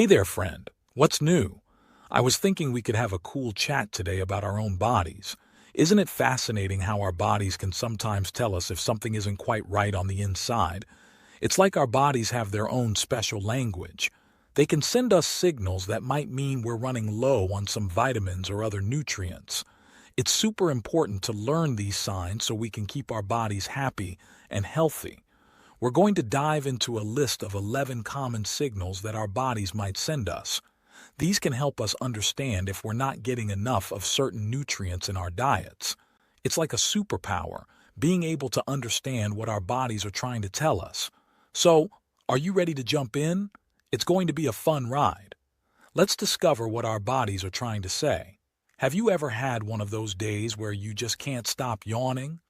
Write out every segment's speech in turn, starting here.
Hey there, friend. What's new? I was thinking we could have a cool chat today about our own bodies. Isn't it fascinating how our bodies can sometimes tell us if something isn't quite right on the inside? It's like our bodies have their own special language. They can send us signals that might mean we're running low on some vitamins or other nutrients. It's super important to learn these signs so we can keep our bodies happy and healthy. We're going to dive into a list of 11 common signals that our bodies might send us. These can help us understand if we're not getting enough of certain nutrients in our diets. It's like a superpower, being able to understand what our bodies are trying to tell us. So, are you ready to jump in? It's going to be a fun ride. Let's discover what our bodies are trying to say. Have you ever had one of those days where you just can't stop yawning?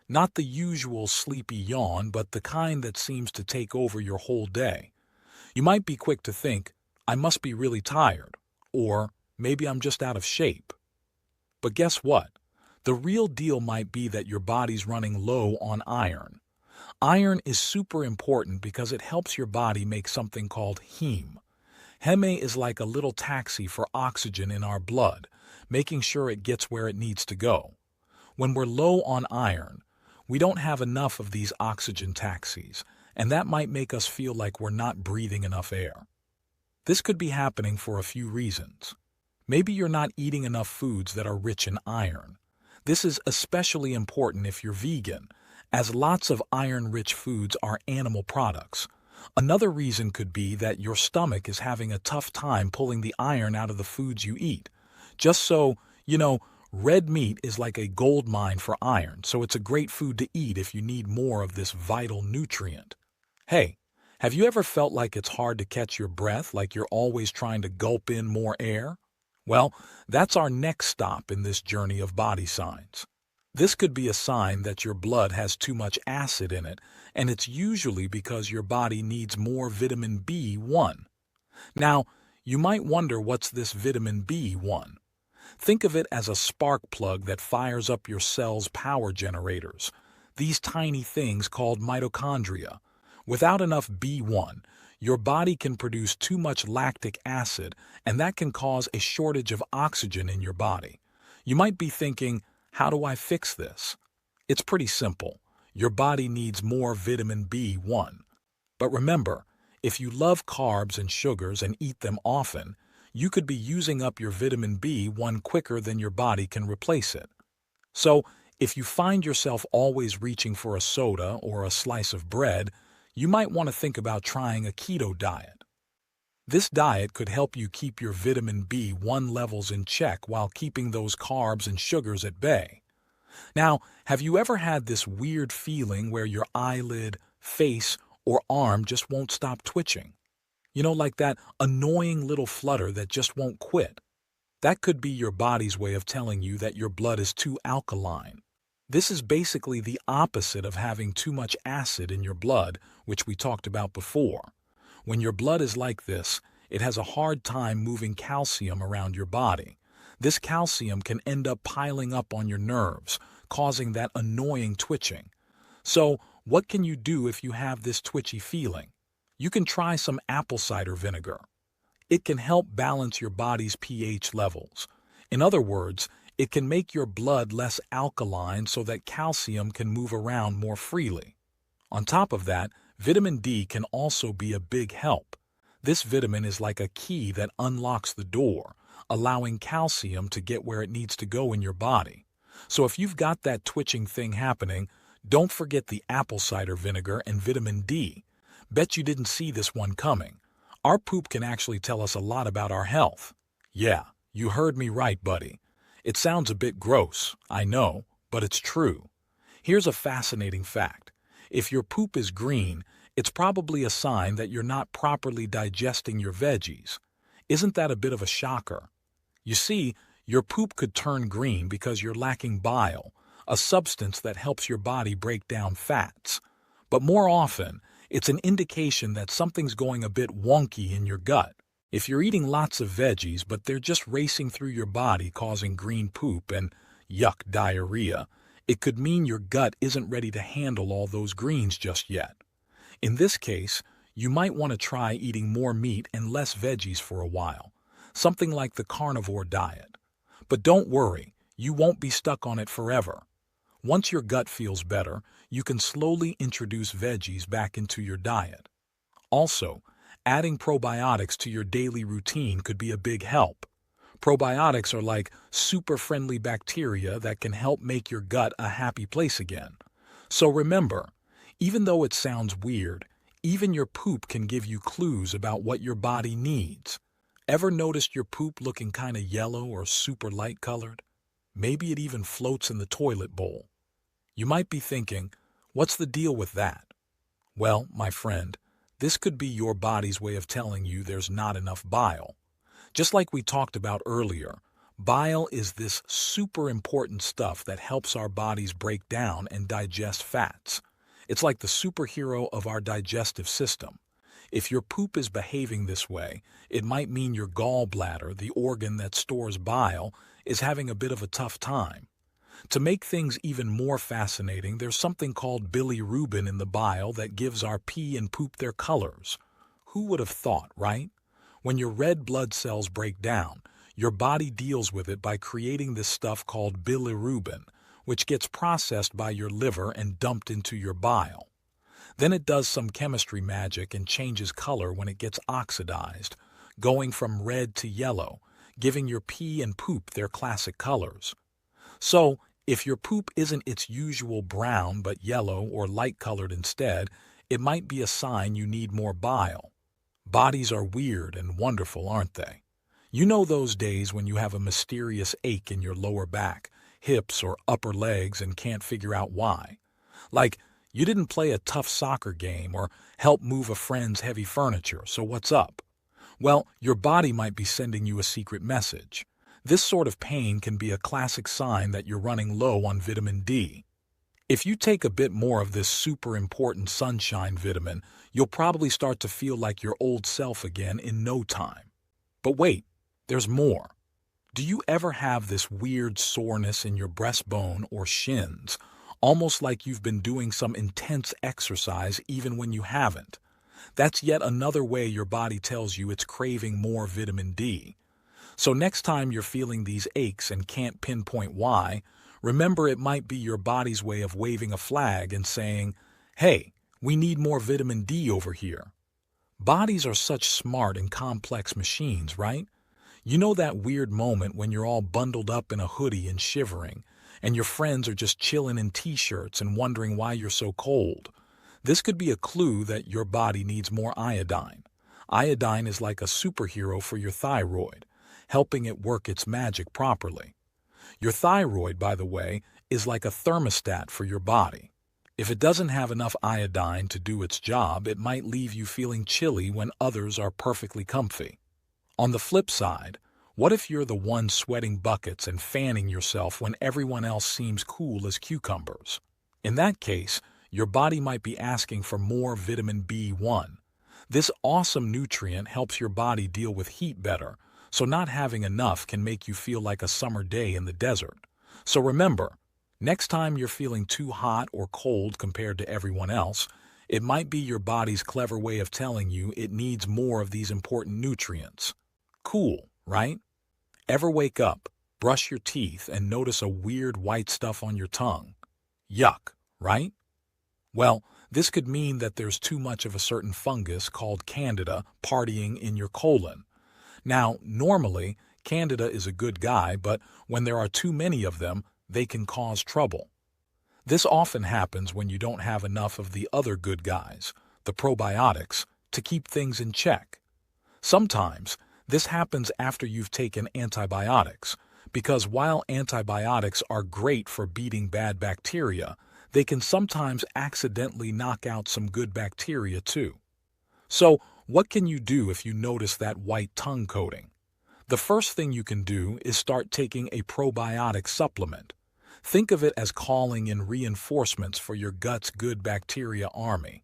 Not the usual sleepy yawn, but the kind that seems to take over your whole day. You might be quick to think, I must be really tired, or maybe I'm just out of shape. But guess what? The real deal might be that your body's running low on iron. Iron is super important because it helps your body make something called heme. Heme is like a little taxi for oxygen in our blood, making sure it gets where it needs to go. When we're low on iron, we don't have enough of these oxygen taxis, and that might make us feel like we're not breathing enough air. This could be happening for a few reasons. Maybe you're not eating enough foods that are rich in iron. This is especially important if you're vegan, as lots of iron-rich foods are animal products. Another reason could be that your stomach is having a tough time pulling the iron out of the foods you eat. Just so, red meat is like a gold mine for iron, so it's a great food to eat if you need more of this vital nutrient. Hey, have you ever felt like it's hard to catch your breath, like you're always trying to gulp in more air? Well, that's our next stop in this journey of body signs. This could be a sign that your blood has too much acid in it, and it's usually because your body needs more vitamin B1. Now, you might wonder what's this vitamin B1? Think of it as a spark plug that fires up your cell's power generators, these tiny things called mitochondria. Without enough B1, your body can produce too much lactic acid, and that can cause a shortage of oxygen in your body. You might be thinking, how do I fix this? It's pretty simple. Your body needs more vitamin B1. But remember, if you love carbs and sugars and eat them often, you could be using up your vitamin B1 quicker than your body can replace it. So, if you find yourself always reaching for a soda or a slice of bread, you might want to think about trying a keto diet. This diet could help you keep your vitamin B1 levels in check while keeping those carbs and sugars at bay. Now, have you ever had this weird feeling where your eyelid, face, or arm just won't stop twitching? Like that annoying little flutter that just won't quit. That could be your body's way of telling you that your blood is too alkaline. This is basically the opposite of having too much acid in your blood, which we talked about before. When your blood is like this, it has a hard time moving calcium around your body. This calcium can end up piling up on your nerves, causing that annoying twitching. So, what can you do if you have this twitchy feeling? You can try some apple cider vinegar. It can help balance your body's pH levels. In other words, it can make your blood less alkaline so that calcium can move around more freely. On top of that, vitamin D can also be a big help. This vitamin is like a key that unlocks the door, allowing calcium to get where it needs to go in your body. So if you've got that twitching thing happening, don't forget the apple cider vinegar and vitamin D. Bet you didn't see this one coming. Our poop can actually tell us a lot about our health. Yeah, you heard me right, buddy. It sounds a bit gross, I know, but it's true. Here's a fascinating fact. If your poop is green, it's probably a sign that you're not properly digesting your veggies. Isn't that a bit of a shocker? You see, your poop could turn green because you're lacking bile, a substance that helps your body break down fats. But more often, it's an indication that something's going a bit wonky in your gut. If you're eating lots of veggies but they're just racing through your body causing green poop and, yuck, diarrhea, it could mean your gut isn't ready to handle all those greens just yet. In this case, You might want to try eating more meat and less veggies for a while, something like the carnivore diet. But don't worry, you won't be stuck on it forever. Once your gut feels better, you can slowly introduce veggies back into your diet. Also, adding probiotics to your daily routine could be a big help. Probiotics are like super-friendly bacteria that can help make your gut a happy place again. So remember, even though it sounds weird, even your poop can give you clues about what your body needs. Ever noticed your poop looking kind of yellow or super light colored? Maybe it even floats in the toilet bowl. You might be thinking, what's the deal with that? Well, my friend, this could be your body's way of telling you there's not enough bile. Just like we talked about earlier, bile is this super important stuff that helps our bodies break down and digest fats. It's like the superhero of our digestive system. If your poop is behaving this way, it might mean your gallbladder, the organ that stores bile, is having a bit of a tough time. To make things even more fascinating, there's something called bilirubin in the bile that gives our pee and poop their colors. Who would have thought, right? When your red blood cells break down, your body deals with it by creating this stuff called bilirubin, which gets processed by your liver and dumped into your bile. Then it does some chemistry magic and changes color when it gets oxidized, going from red to yellow, giving your pee and poop their classic colors. So, if your poop isn't its usual brown but yellow or light-colored instead, it might be a sign you need more bile. Bodies are weird and wonderful, aren't they? You know those days when you have a mysterious ache in your lower back, hips, or upper legs and can't figure out why. Like, you didn't play a tough soccer game or help move a friend's heavy furniture, so what's up? Well, your body might be sending you a secret message. This sort of pain can be a classic sign that you're running low on vitamin D. If you take a bit more of this super important sunshine vitamin, you'll probably start to feel like your old self again in no time. But wait, there's more. Do you ever have this weird soreness in your breastbone or shins, almost like you've been doing some intense exercise even when you haven't? That's yet another way your body tells you it's craving more vitamin D. So next time you're feeling these aches and can't pinpoint why, remember it might be your body's way of waving a flag and saying, hey, we need more vitamin D over here. Bodies are such smart and complex machines, right? You know that weird moment when you're all bundled up in a hoodie and shivering, and your friends are just chilling in t-shirts and wondering why you're so cold? This could be a clue that your body needs more iodine. Iodine is like a superhero for your thyroid, helping it work its magic properly. Your thyroid, by the way, is like a thermostat for your body. If it doesn't have enough iodine to do its job, it might leave you feeling chilly when others are perfectly comfy. On the flip side, what if you're the one sweating buckets and fanning yourself when everyone else seems cool as cucumbers? In that case, your body might be asking for more vitamin B1. This awesome nutrient helps your body deal with heat better, so not having enough can make you feel like a summer day in the desert. So remember, next time you're feeling too hot or cold compared to everyone else, it might be your body's clever way of telling you it needs more of these important nutrients. Cool, right? Ever wake up, brush your teeth, and notice a weird white stuff on your tongue? Yuck, right? Well, this could mean that there's too much of a certain fungus called Candida partying in your colon. Now, normally, Candida is a good guy, but when there are too many of them, they can cause trouble. This often happens when you don't have enough of the other good guys, the probiotics, to keep things in check. Sometimes, this happens after you've taken antibiotics, because while antibiotics are great for beating bad bacteria, they can sometimes accidentally knock out some good bacteria too. So, what can you do if you notice that white tongue coating? The first thing you can do is start taking a probiotic supplement. Think of it as calling in reinforcements for your gut's good bacteria army.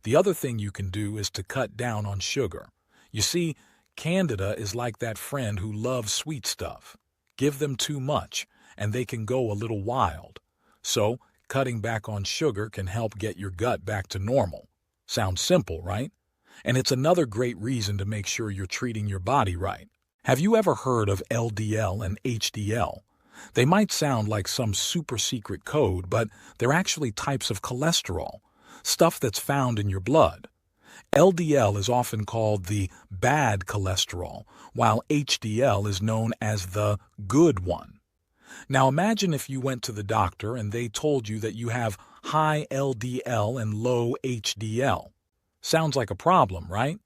The other thing you can do is to cut down on sugar. You see, Candida is like that friend who loves sweet stuff. Give them too much, and they can go a little wild. So, cutting back on sugar can help get your gut back to normal. Sounds simple, right? And it's another great reason to make sure you're treating your body right. Have you ever heard of LDL and HDL? They might sound like some super secret code, but they're actually types of cholesterol, stuff that's found in your blood. LDL is often called the bad cholesterol, while HDL is known as the good one. Now imagine if you went to the doctor and they told you that you have high LDL and low HDL. Sounds like a problem, right?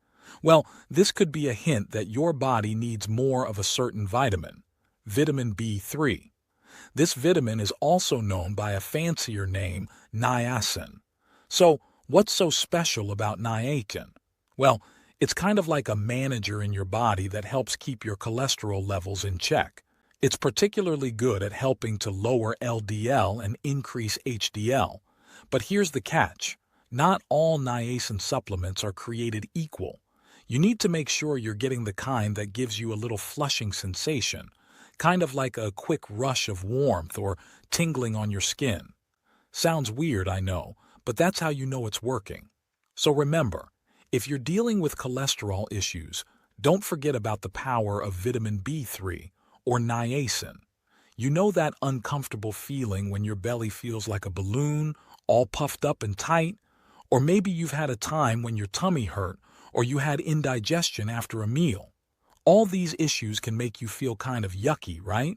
Well, this could be a hint that your body needs more of a certain vitamin, vitamin B3. This vitamin is also known by a fancier name, niacin. So, what's so special about niacin? Well, it's kind of like a manager in your body that helps keep your cholesterol levels in check. It's particularly good at helping to lower LDL and increase HDL. But here's the catch. Not all niacin supplements are created equal. You need to make sure you're getting the kind that gives you a little flushing sensation, kind of like a quick rush of warmth or tingling on your skin. Sounds weird, I know, but that's how you know it's working. So remember, if you're dealing with cholesterol issues, don't forget about the power of vitamin B3 or niacin. You know that uncomfortable feeling when your belly feels like a balloon, all puffed up and tight? Or maybe you've had a time when your tummy hurt or you had indigestion after a meal. All these issues can make you feel kind of yucky, right?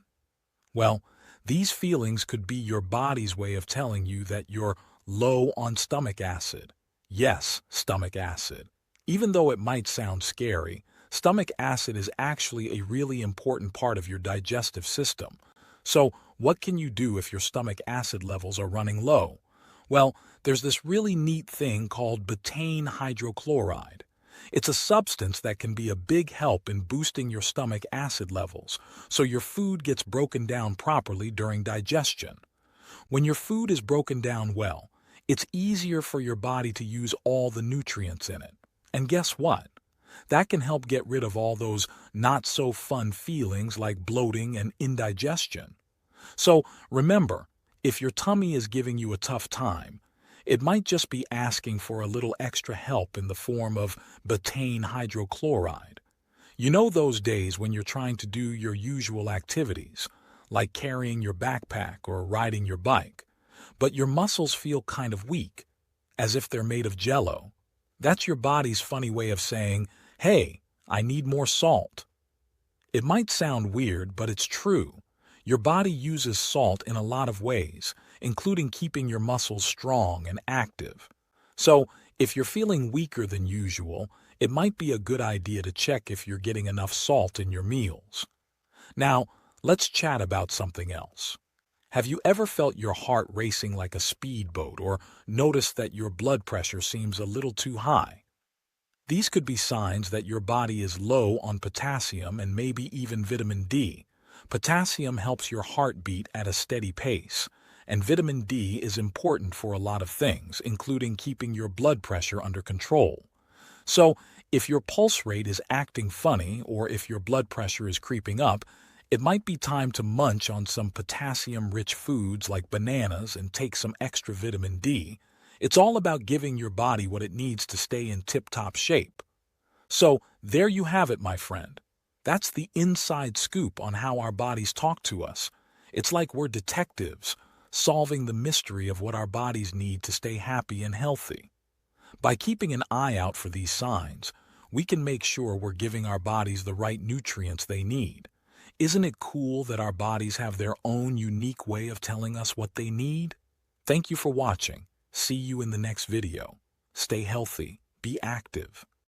Well, these feelings could be your body's way of telling you that you're low on stomach acid. Yes, stomach acid. Even though it might sound scary, stomach acid is actually a really important part of your digestive system. So, what can you do if your stomach acid levels are running low? Well, there's this really neat thing called betaine hydrochloride. It's a substance that can be a big help in boosting your stomach acid levels, so your food gets broken down properly during digestion. When your food is broken down well, it's easier for your body to use all the nutrients in it. And guess what? That can help get rid of all those not-so-fun feelings like bloating and indigestion. So remember, if your tummy is giving you a tough time, it might just be asking for a little extra help in the form of betaine hydrochloride. You know those days when you're trying to do your usual activities, like carrying your backpack or riding your bike, but your muscles feel kind of weak, as if they're made of jello. That's your body's funny way of saying, "Hey, I need more salt." It might sound weird, but it's true. Your body uses salt in a lot of ways, including keeping your muscles strong and active. So, if you're feeling weaker than usual, it might be a good idea to check if you're getting enough salt in your meals. Now, let's chat about something else. Have you ever felt your heart racing like a speedboat or noticed that your blood pressure seems a little too high? These could be signs that your body is low on potassium and maybe even vitamin D. Potassium helps your heart beat at a steady pace, and vitamin D is important for a lot of things, including keeping your blood pressure under control. So, if your pulse rate is acting funny or if your blood pressure is creeping up, it might be time to munch on some potassium-rich foods like bananas and take some extra vitamin D. It's all about giving your body what it needs to stay in tip-top shape. So, there you have it, my friend. That's the inside scoop on how our bodies talk to us. It's like we're detectives, solving the mystery of what our bodies need to stay happy and healthy. By keeping an eye out for these signs, we can make sure we're giving our bodies the right nutrients they need. Isn't it cool that our bodies have their own unique way of telling us what they need? Thank you for watching. See you in the next video. Stay healthy, be active,